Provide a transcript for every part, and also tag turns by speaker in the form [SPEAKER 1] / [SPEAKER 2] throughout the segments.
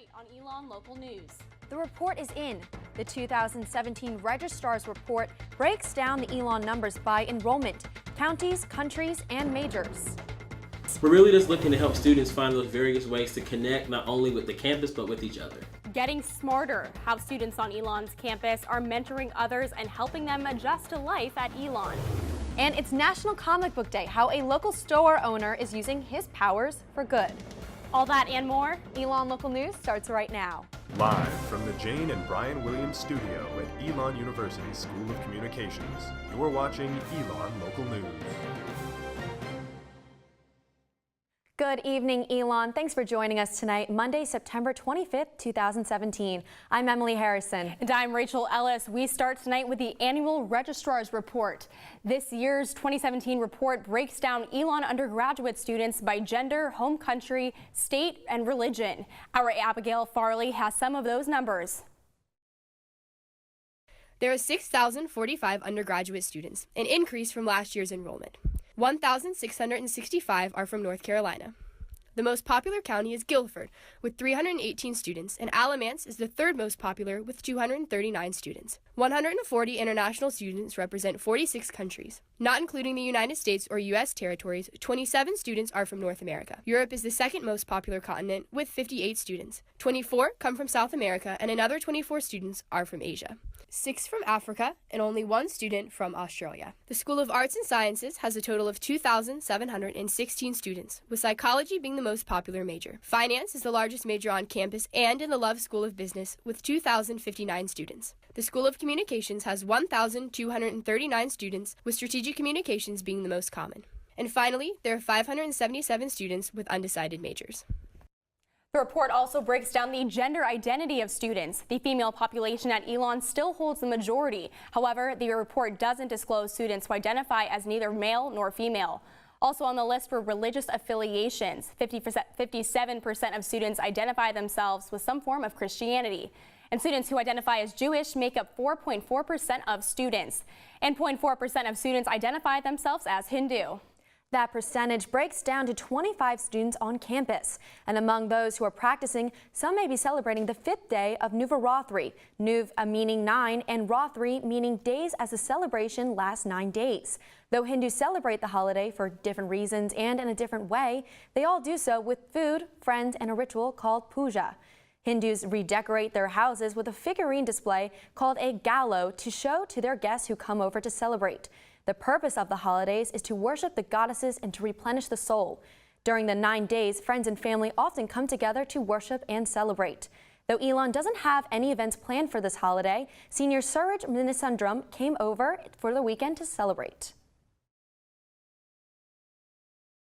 [SPEAKER 1] tonight on Elon Local News.
[SPEAKER 2] The report is in. The 2017 Registrar's Report breaks down the Elon numbers by enrollment, counties, countries, and majors.
[SPEAKER 3] We're really just looking to help students find those various ways to connect not only with the campus but with each other.
[SPEAKER 1] Getting smarter, how students on Elon's campus are mentoring others and helping them adjust to life at Elon.
[SPEAKER 2] And it's National Comic Book Day, how a local store owner is using his powers for good.
[SPEAKER 1] All that and more,
[SPEAKER 2] Elon Local News starts right now.
[SPEAKER 4] Live from the Jane and Brian Williams studio at Elon University School of Communications, you're watching Elon Local News.
[SPEAKER 2] Good evening, Elon. Thanks for joining us tonight, Monday, September 25th, 2017. I'm Emily Harrison.
[SPEAKER 1] And I'm Rachel Ellis. We start tonight with the annual Registrar's Report. This year's 2017 report breaks down Elon undergraduate students by gender, home country, state, and religion. Our Abigail Farley has some of those numbers.
[SPEAKER 5] There are 6,045 undergraduate students, an increase from last year's enrollment. 1,665 are from North Carolina. The most popular county is Guilford, with 318 students, and Alamance is the third most popular with 239 students. 140 international students represent 46 countries. Not including the United States or U.S. territories, 27 students are from North America. Europe is the second most popular continent with 58 students. 24 come from South America, and another 24 students are from Asia. 6 from Africa, and only 1 student from Australia. The School of Arts and Sciences has a total of 2,716 students, with psychology being the most popular major. Finance is the largest major on campus and in the Love School of Business, with 2,059 students. The School of Communications has 1,239 students, with strategic communications being the most common. And finally, there are 577 students with undecided majors.
[SPEAKER 1] The report also breaks down the gender identity of students. The female population at Elon still holds the majority. However, the report doesn't disclose students who identify as neither male nor female. Also on the list were religious affiliations. 57% of students identify themselves with some form of Christianity. And students who identify as Jewish make up 4.4% of students. And 0.4% of students identify themselves as Hindu.
[SPEAKER 2] That percentage breaks down to 25 students on campus. And among those who are practicing, some may be celebrating the 5th day of Nuvarathri, Nuv meaning 9 and Rathri meaning days, as the celebration lasts 9 days. Though Hindus celebrate the holiday for different reasons and in a different way, they all do so with food, friends, and a ritual called puja. Hindus redecorate their houses with a figurine display called a gallo to show to their guests who come over to celebrate. The purpose of the holidays is to worship the goddesses and to replenish the soul. During the 9 days, friends and family often come together to worship and celebrate. Though Elon doesn't have any events planned for this holiday, Senior Suraj Minisundram came over for the weekend to celebrate.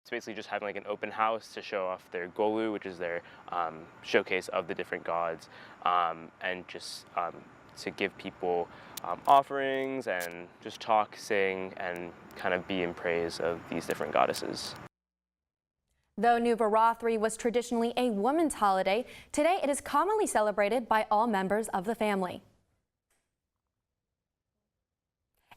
[SPEAKER 6] It's basically just having like an open house to show off their golu, which is their showcase of the different gods, and just to give people offerings and just talk, sing, and kind of be in praise of these different goddesses.
[SPEAKER 2] Though Nuvarathri was traditionally a woman's holiday, today it is commonly celebrated by all members of the family.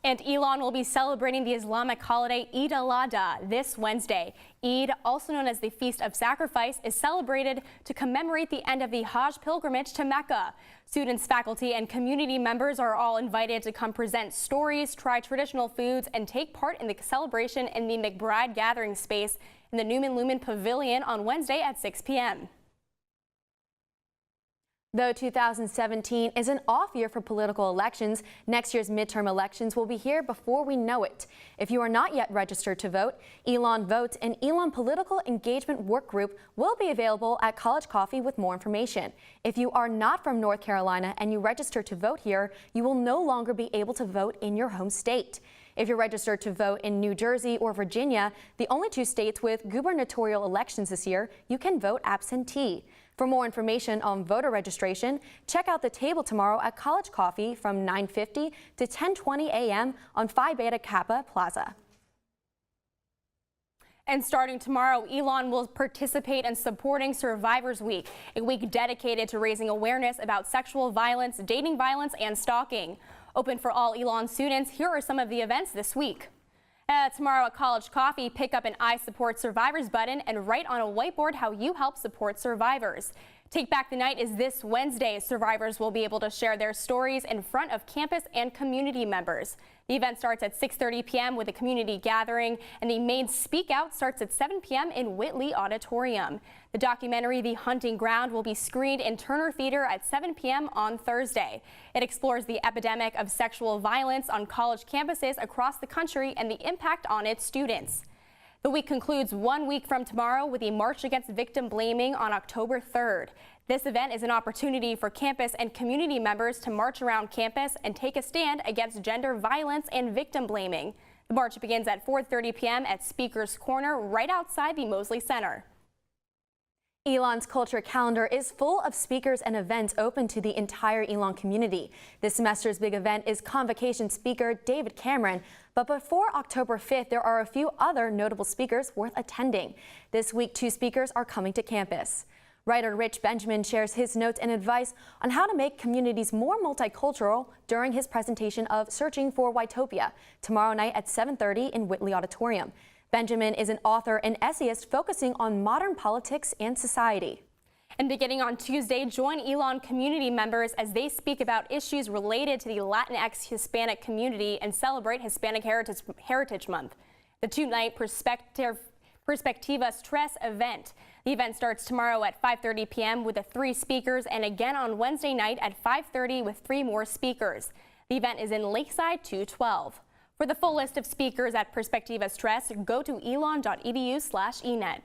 [SPEAKER 1] And Elon will be celebrating the Islamic holiday EID-AL-ADHA this Wednesday. Eid, also known as the Feast of Sacrifice, is celebrated to commemorate the end of the Hajj pilgrimage to Mecca. Students, faculty, and community members are all invited to come present stories, try traditional foods, and take part in the celebration in the McBride Gathering Space in the Newman Lumen Pavilion on Wednesday at 6 p.m.
[SPEAKER 2] Though 2017 is an off year for political elections, next year's midterm elections will be here before we know it. If you are not yet registered to vote, Elon Votes and Elon Political Engagement Work Group will be available at College Coffee with more information. If you are not from North Carolina and you register to vote here, you will no longer be able to vote in your home state. If you're registered to vote in New Jersey or Virginia, the only 2 states with gubernatorial elections this year, you can vote absentee. For more information on voter registration, check out the table tomorrow at College Coffee from 9:50 to 10:20 a.m. on Phi Beta Kappa Plaza.
[SPEAKER 1] And starting tomorrow, Elon will participate in supporting Survivors Week, a week dedicated to raising awareness about sexual violence, dating violence, and stalking. Open for all Elon students, here are some of the events this week. Tomorrow at College Coffee, pick up an I Support Survivors button and write on a whiteboard how you help support survivors. Take Back the Night is this Wednesday. Survivors will be able to share their stories in front of campus and community members. The event starts at 6:30 p.m. with a community gathering, and the main Speak Out starts at 7 p.m. in Whitley Auditorium. The documentary The Hunting Ground will be screened in Turner Theater at 7 p.m. on Thursday. It explores the epidemic of sexual violence on college campuses across the country and the impact on its students. The week concludes 1 week from tomorrow with a March Against Victim Blaming on October 3rd. This event is an opportunity for campus and community members to march around campus and take a stand against gender violence and victim blaming. The march begins at 4:30 p.m. at Speaker's Corner right outside the Mosley Center.
[SPEAKER 2] Elon's culture calendar is full of speakers and events open to the entire Elon community. This semester's big event is convocation speaker David Cameron. But before October 5th, there are a few other notable speakers worth attending. This week, 2 speakers are coming to campus. Writer Rich Benjamin shares his notes and advice on how to make communities more multicultural during his presentation of Searching for Whitopia tomorrow night at 7:30 in Whitley Auditorium. Benjamin is an author and essayist focusing on modern politics and society.
[SPEAKER 1] And beginning on Tuesday, join Elon community members as they speak about issues related to the Latinx Hispanic community and celebrate Hispanic Heritage Month. The 2-night Perspectiva Stress event. The event starts tomorrow at 5:30 p.m. with the 3 speakers and again on Wednesday night at 5:30 with 3 more speakers. The event is in Lakeside 212. For the full list of speakers at Perspectiva Stress, go to elon.edu/enet.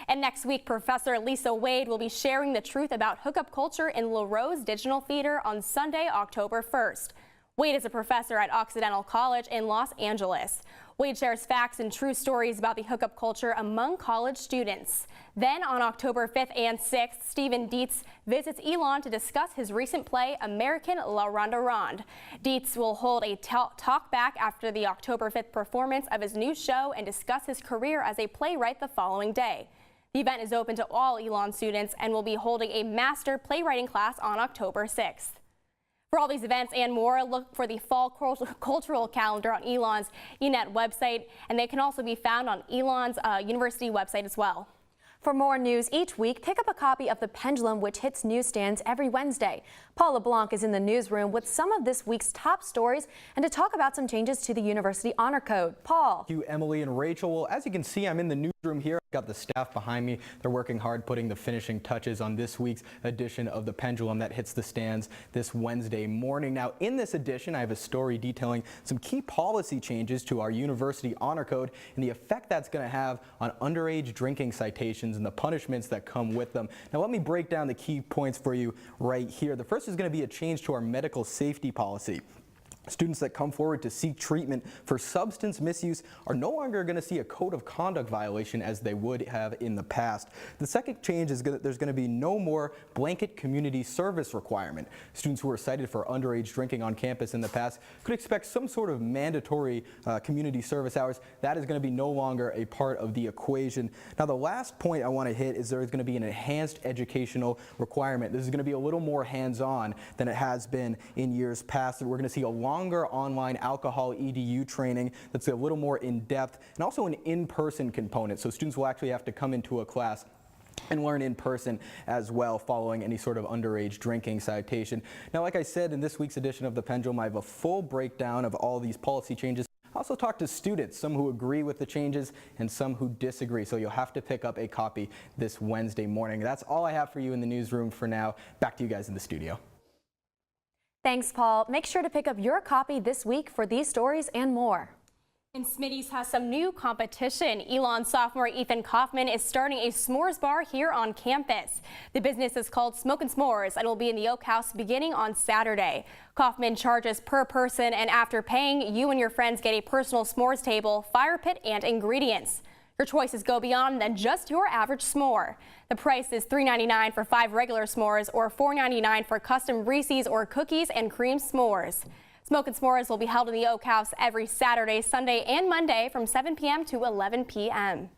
[SPEAKER 1] And next week, Professor Lisa Wade will be sharing the truth about hookup culture in LaRose Digital Theater on Sunday, October 1st. Wade is a professor at Occidental College in Los Angeles. Wade shares facts and true stories about the hookup culture among college students. Then on October 5th and 6th, Stephen Dietz visits Elon to discuss his recent play, American La Ronde Ronde. Dietz will hold a talk back after the October 5th performance of his new show and discuss his career as a playwright the following day. The event is open to all Elon students and will be holding a master playwriting class on October 6th. For all these events and more, look for the fall cultural calendar on Elon's ENN website, and they can also be found on Elon's university website as well.
[SPEAKER 2] For more news each week, pick up a copy of The Pendulum, which hits newsstands every Wednesday. Paul LeBlanc is in the newsroom with some of this week's top stories and to talk about some changes to the University Honor Code. Paul.
[SPEAKER 7] Thank you, Emily and Rachel. Well, as you can see, I'm in the newsroom here. I've got the staff behind me. They're working hard putting the finishing touches on this week's edition of The Pendulum that hits the stands this Wednesday morning. Now, in this edition, I have a story detailing some key policy changes to our University Honor Code and the effect that's going to have on underage drinking citations and the punishments that come with them. Now, let me break down the key points for you right here. The first is going to be a change to our medical safety policy. Students that come forward to seek treatment for substance misuse are no longer going to see a code of conduct violation as they would have in the past. The second change is there's going to be no more blanket community service requirement. Students who were cited for underage drinking on campus in the past could expect some sort of mandatory community service hours. That is going to be no longer a part of the equation. Now, the last point I want to hit is there is going to be an enhanced educational requirement. This is going to be a little more hands-on than it has been in years past. We're going to see a longer online alcohol EDU training that's a little more in-depth and also an in-person component. So students will actually have to come into a class and learn in person as well following any sort of underage drinking citation. Now, like I said, in this week's edition of The Pendulum, I have a full breakdown of all these policy changes. I also talked to students, some who agree with the changes and some who disagree. So you'll have to pick up a copy this Wednesday morning. That's all I have for you in the newsroom for now. Back to you guys in the studio.
[SPEAKER 2] Thanks, Paul. Make sure to pick up your copy this week for these stories and more.
[SPEAKER 1] And Smitty's has some new competition. Elon sophomore Ethan Kaufman is starting a s'mores bar here on campus. The business is called SMOKIN S'mores and will be in the Oak House beginning on Saturday. Kaufman charges per person, and after paying, you and your friends get a personal s'mores table, fire pit, and ingredients. Your choices go beyond than just your average s'more. The price is $3.99 for 5 regular s'mores or $4.99 for custom Reese's or cookies and cream s'mores. SMOKIN S'mores will be held in the Oak House every Saturday, Sunday, and Monday from 7 p.m. to 11 p.m.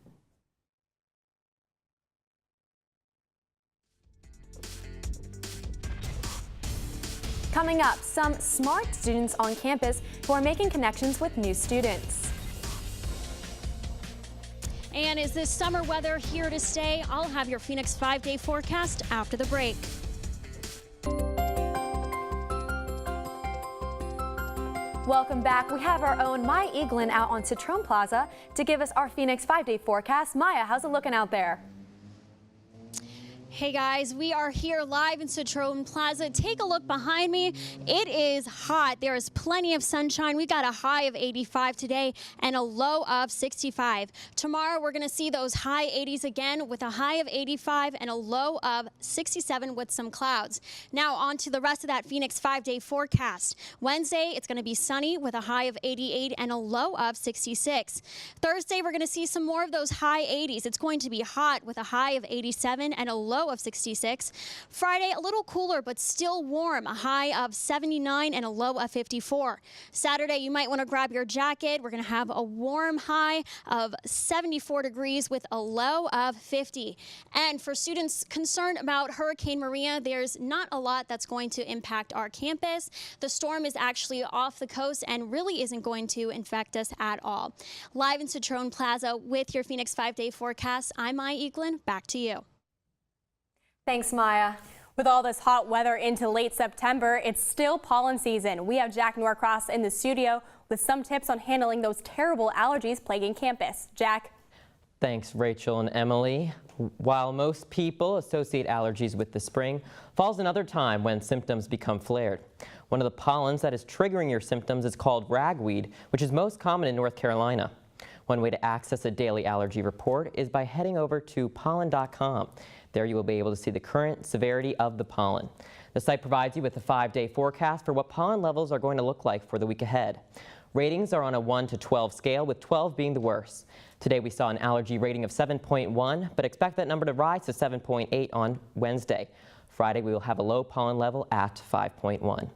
[SPEAKER 2] Coming up, some smart students on campus who are making connections with new students.
[SPEAKER 8] And is this summer weather here to stay? I'll have your Phoenix 5-day forecast after the break.
[SPEAKER 2] Welcome back. We have our own Maya Eaglin out on Citron Plaza to give us our Phoenix 5-day forecast. Maya, how's it looking out there?
[SPEAKER 8] Hey guys, we are here live in Citron Plaza. Take a look behind me. It is hot. There is plenty of sunshine. We got a high of 85 today and a low of 65. Tomorrow we're going to see those high 80s again with a high of 85 and a low of 67 with some clouds. Now on to the rest of that Phoenix 5-day forecast. Wednesday, it's going to be sunny with a high of 88 and a low of 66. Thursday, we're going to see some more of those high 80s. It's going to be hot with a high of 87 and a low of 66. Friday, a little cooler, but still warm, a high of 79 and a low of 54. Saturday, you might want to grab your jacket. We're going to have a warm high of 74 degrees with a low of 50. And for students concerned about Hurricane Maria, there's not a lot that's going to impact our campus. The storm is actually off the coast and really isn't going to infect us at all. Live in Citron Plaza with your Phoenix 5-day forecast, I'm Maya Eaglin. Back to you.
[SPEAKER 2] Thanks, Maya.
[SPEAKER 1] With all this hot weather into late September, it's still pollen season. We have Jack Norcross in the studio with some tips on handling those terrible allergies plaguing campus. Jack?
[SPEAKER 9] Thanks, Rachel and Emily. While most people associate allergies with the spring, fall's another time when symptoms become flared. One of the pollens that is triggering your symptoms is called ragweed, which is most common in North Carolina. One way to access a daily allergy report is by heading over to pollen.com. There you will be able to see the current severity of the pollen. The site provides you with a 5-day forecast for what pollen levels are going to look like for the week ahead. Ratings are on a 1 to 12 scale, with 12 being the worst. Today we saw an allergy rating of 7.1, but expect that number to rise to 7.8 on Wednesday. Friday we will have a low pollen level at 5.1.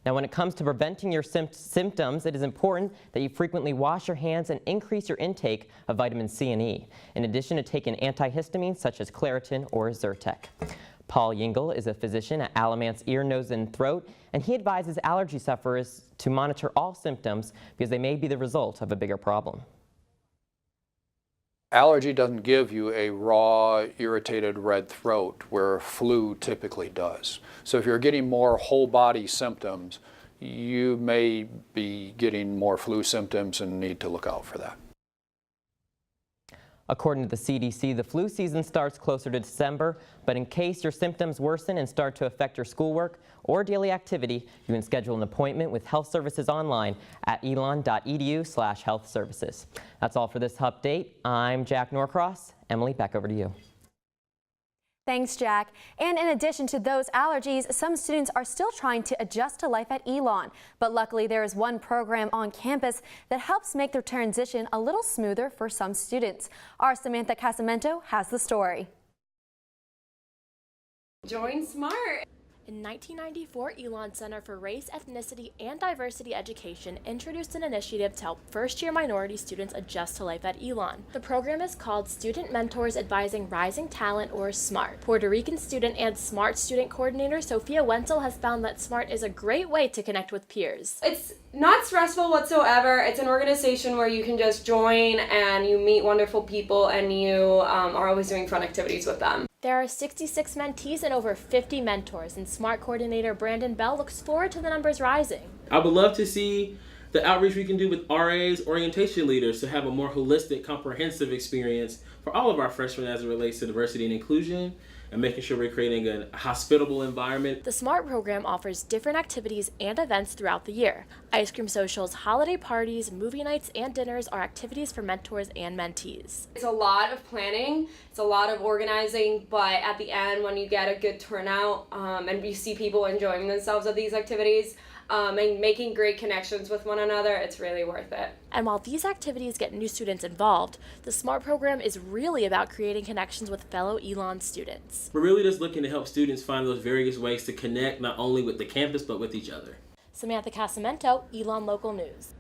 [SPEAKER 9] Now, when it comes to preventing your symptoms, it is important that you frequently wash your hands and increase your intake of vitamin C and E, in addition to taking antihistamines such as Claritin or Zyrtec. Paul Yingle is a physician at Alamance Ear, Nose, and Throat, and he advises allergy sufferers to monitor all symptoms because they may be the result of a bigger problem.
[SPEAKER 10] Allergy doesn't give you a raw, irritated red throat where flu typically does. So if you're getting more whole body symptoms, you may be getting more flu symptoms and need to look out for that.
[SPEAKER 9] According to the CDC, the flu season starts closer to December, but in case your symptoms worsen and start to affect your schoolwork or daily activity, you can schedule an appointment with health services online at elon.edu/health services. That's all for this update. I'm Jack Norcross. Emily, back over to you.
[SPEAKER 2] Thanks, Jack. And in addition to those allergies, some students are still trying to adjust to life at Elon. But luckily, there is one program on campus that helps make their transition a little smoother for some students. Our Samantha Casamento has the story.
[SPEAKER 11] Join SMART. In 1994, Elon Center for Race, Ethnicity, and Diversity Education introduced an initiative to help first-year minority students adjust to life at Elon. The program is called Student Mentors Advising Rising Talent, or SMART. Puerto Rican student and SMART student coordinator Sophia Wenzel has found that SMART is a great way to connect with peers.
[SPEAKER 12] It's not stressful whatsoever. It's an organization where you can just join and you meet wonderful people and you are always doing fun activities with them.
[SPEAKER 11] There are 66 mentees and over 50 mentors, and SMART coordinator Brandon Bell looks forward to the numbers rising.
[SPEAKER 3] I would love to see the outreach we can do with RAs, orientation leaders, to have a more holistic, comprehensive experience for all of our freshmen as it relates to diversity and inclusion, and making sure we're creating a hospitable environment.
[SPEAKER 11] The SMART program offers different activities and events throughout the year. Ice cream socials, holiday parties, movie nights, and dinners are activities for mentors and mentees.
[SPEAKER 12] It's a lot of planning, it's a lot of organizing, but at the end when you get a good turnout and you see people enjoying themselves at these activities, and making great connections with one another, it's really worth it.
[SPEAKER 11] And while these activities get new students involved, the SMART program is really about creating connections with fellow Elon students.
[SPEAKER 3] We're really just looking to help students find those various ways to connect not only with the campus but with each other.
[SPEAKER 11] Samantha Casamento, Elon Local News.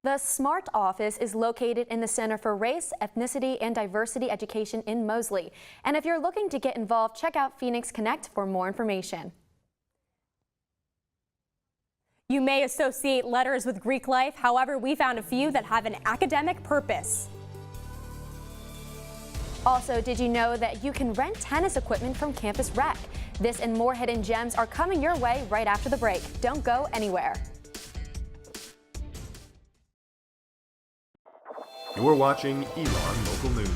[SPEAKER 2] The SMART office is located in the Center for Race, Ethnicity, and Diversity Education in Mosley. And if you're looking to get involved, check out Phoenix Connect for more information.
[SPEAKER 1] You may associate letters with Greek life, however, we found a few that have an academic purpose.
[SPEAKER 2] Also, did you know that you can rent tennis equipment from Campus Rec? This and more hidden gems are coming your way right after the break. Don't go anywhere.
[SPEAKER 4] You're watching Elon Local News.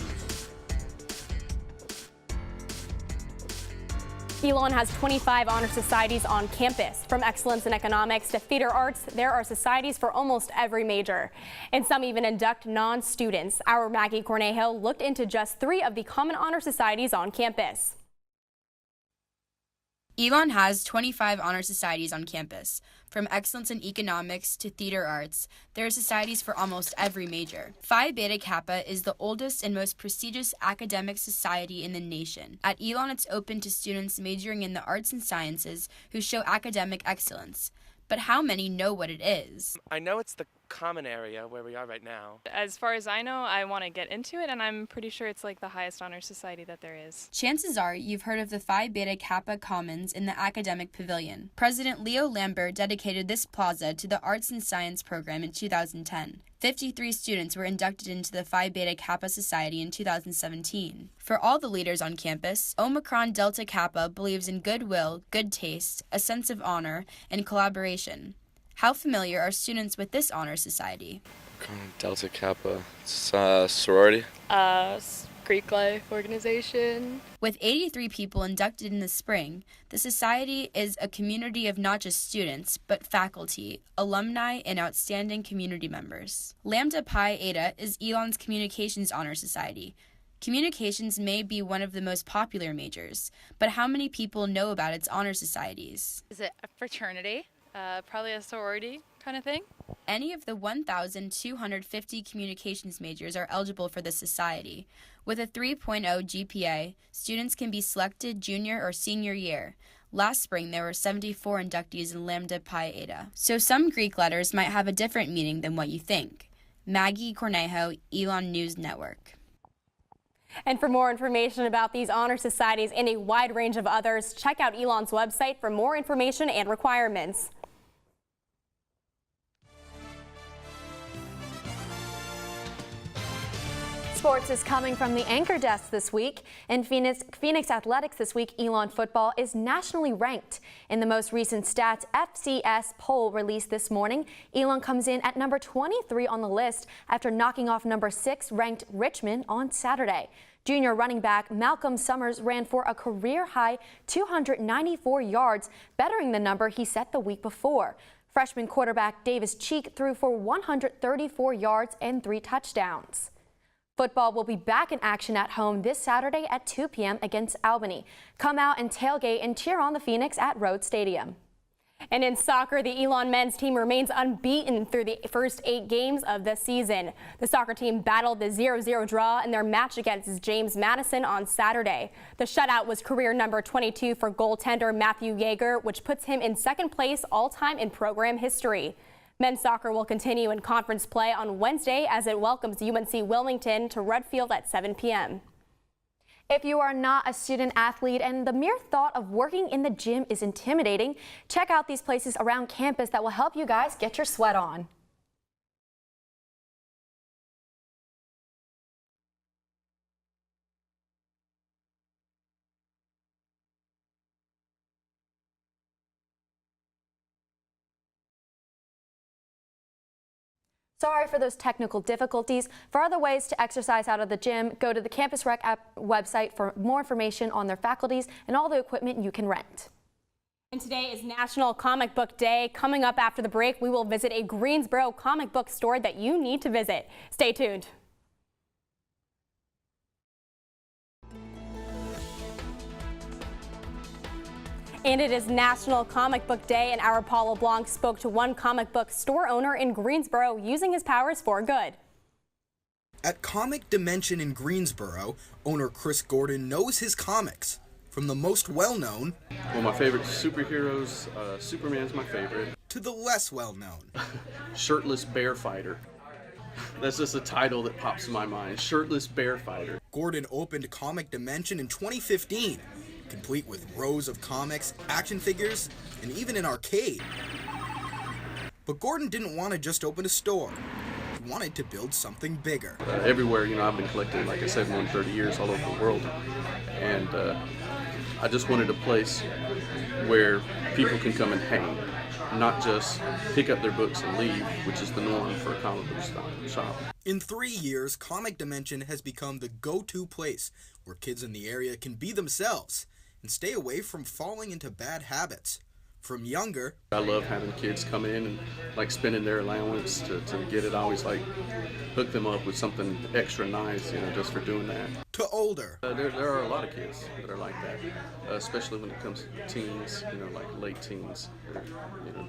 [SPEAKER 1] Elon has 25 honor societies on campus. From excellence in economics to theater arts, there are societies for almost every major. And some even induct non-students. Our Maggie Cornejo looked into just 3 of the common honor societies on campus.
[SPEAKER 13] Elon has 25 honor societies on campus. From excellence in economics to theater arts, there are societies for almost every major. Phi Beta Kappa is the oldest and most prestigious academic society in the nation. At Elon, it's open to students majoring in the arts and sciences who show academic excellence. But how many know what it is?
[SPEAKER 14] I know it's the common area where we are right now.
[SPEAKER 15] As far as I know, I want to get into it, and I'm pretty sure it's like the highest honor society that there is.
[SPEAKER 13] Chances are you've heard of the Phi Beta Kappa Commons in the Academic Pavilion. President Leo Lambert dedicated this plaza to the Arts and Science program in 2010. 53 students were inducted into the Phi Beta Kappa Society in 2017. For all the leaders on campus, Omicron Delta Kappa believes in goodwill, good taste, a sense of honor, and collaboration. How familiar are students with this honor society?
[SPEAKER 16] Delta Kappa, it's a sorority.
[SPEAKER 15] Greek life organization.
[SPEAKER 13] With 83 people inducted in the spring, the society is a community of not just students, but faculty, alumni, and outstanding community members. Lambda Pi Eta is Elon's Communications Honor Society. Communications may be one of the most popular majors, but how many people know about its honor societies?
[SPEAKER 15] Is it a fraternity? Probably a sorority kind of thing?
[SPEAKER 13] Any of the 1,250 communications majors are eligible for the society. With a 3.0 GPA, students can be selected junior or senior year. Last spring, there were 74 inductees in Lambda Pi Eta. So some Greek letters might have a different meaning than what you think. Maggie Cornejo, Elon News Network.
[SPEAKER 1] And for more information about these honor societies and a wide range of others, check out Elon's website for more information and requirements.
[SPEAKER 2] Sports is coming from the anchor desk this week. In Phoenix Athletics this week, Elon football is nationally ranked. In the most recent Stats FCS poll released this morning, Elon comes in at number 23 on the list after knocking off number 6 ranked Richmond on Saturday. Junior running back Malcolm Summers ran for a career-high 294 yards, bettering the number he set the week before. Freshman quarterback Davis Cheek threw for 134 yards and 3 touchdowns. Football will be back in action at home this Saturday at 2 p.m. against Albany. Come out and tailgate and cheer on the Phoenix at Rhodes Stadium.
[SPEAKER 1] And in soccer, the Elon men's team remains unbeaten through the first 8 games of the season. The soccer team battled the 0-0 draw in their match against James Madison on Saturday. The shutout was career number 22 for goaltender Matthew Yeager, which puts him in second place all-time in program history. Men's soccer will continue in conference play on Wednesday as it welcomes UNC Wilmington to Redfield at 7 p.m.
[SPEAKER 2] If you are not a student athlete and the mere thought of working in the gym is intimidating, check out these places around campus that will help you guys get your sweat on. Sorry for those technical difficulties. For other ways to exercise out of the gym, go to the Campus Rec app website for more information on their faculties and all the equipment you can rent.
[SPEAKER 1] And today is National Comic Book Day. Coming up after the break, we will visit a Greensboro comic book store that you need to visit. Stay tuned. And it is National Comic Book Day, and our Paul LeBlanc spoke to one comic book store owner in Greensboro using his powers for good.
[SPEAKER 17] At Comic Dimension in Greensboro, owner Chris Gordon knows his comics. From the most well-known,
[SPEAKER 18] well, my favorite superheroes, Superman's my favorite,
[SPEAKER 17] to the less well-known,
[SPEAKER 18] Shirtless Bear Fighter. That's just a title that pops in my mind, Shirtless Bear Fighter.
[SPEAKER 17] Gordon opened Comic Dimension in 2015. Complete with rows of comics, action figures, and even an arcade. But Gordon didn't want to just open a store. He wanted to build something bigger.
[SPEAKER 18] Everywhere, I've been collecting, like I said, more than 30 years all over the world. And I just wanted a place where people can come and hang, not just pick up their books and leave, which is the norm for a comic book shop.
[SPEAKER 17] In 3 years, Comic Dimension has become the go-to place where kids in the area can be themselves and stay away from falling into bad habits. From younger,
[SPEAKER 18] I love having kids come in and like spending their allowance to get it. I always like hook them up with something extra nice, just for doing that.
[SPEAKER 17] To older.
[SPEAKER 18] There are a lot of kids that are like that, especially when it comes to teens, like late teens,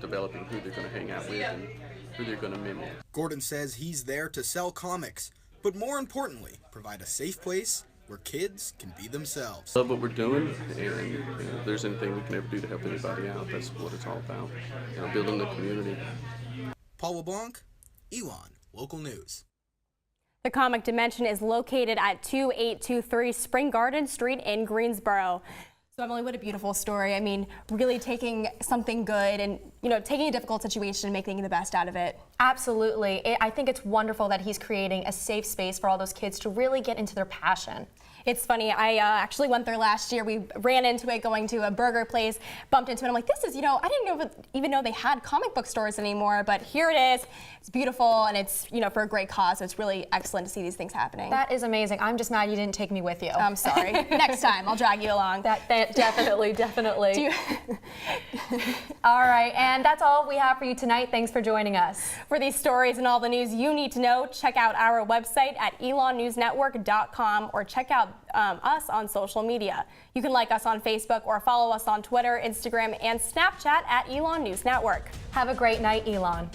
[SPEAKER 18] developing who they're going to hang out with and who they're going to mimic.
[SPEAKER 17] Gordon says he's there to sell comics, but more importantly, provide a safe place where kids can be themselves.
[SPEAKER 18] Love what we're doing, and if there's anything we can ever do to help anybody out, that's what it's all about, building the community.
[SPEAKER 17] Paul LeBlanc, Elon, Local News.
[SPEAKER 1] The Comic Dimension is located at 2823 Spring Garden Street in Greensboro. So Emily, what a beautiful story. I mean, really taking something good and, taking a difficult situation and making the best out of it.
[SPEAKER 2] Absolutely. I think it's wonderful that he's creating a safe space for all those kids to really get into their passion.
[SPEAKER 1] It's funny, I actually went there last year. We ran into it going to a burger place, bumped into it. I'm like, this is, I didn't even know they had comic book stores anymore, but here it is. It's beautiful, and it's, for a great cause. So it's really excellent to see these things happening.
[SPEAKER 2] That is amazing. I'm just mad you didn't take me with you.
[SPEAKER 1] I'm sorry. Next time, I'll drag you along.
[SPEAKER 2] That definitely. All right, and that's all we have for you tonight. Thanks for joining us.
[SPEAKER 1] For these stories and all the news you need to know, check out our website at elonnewsnetwork.com or check out us on social media. You can like us on Facebook or follow us on Twitter, Instagram, and Snapchat at Elon News Network.
[SPEAKER 2] Have a great night, Elon.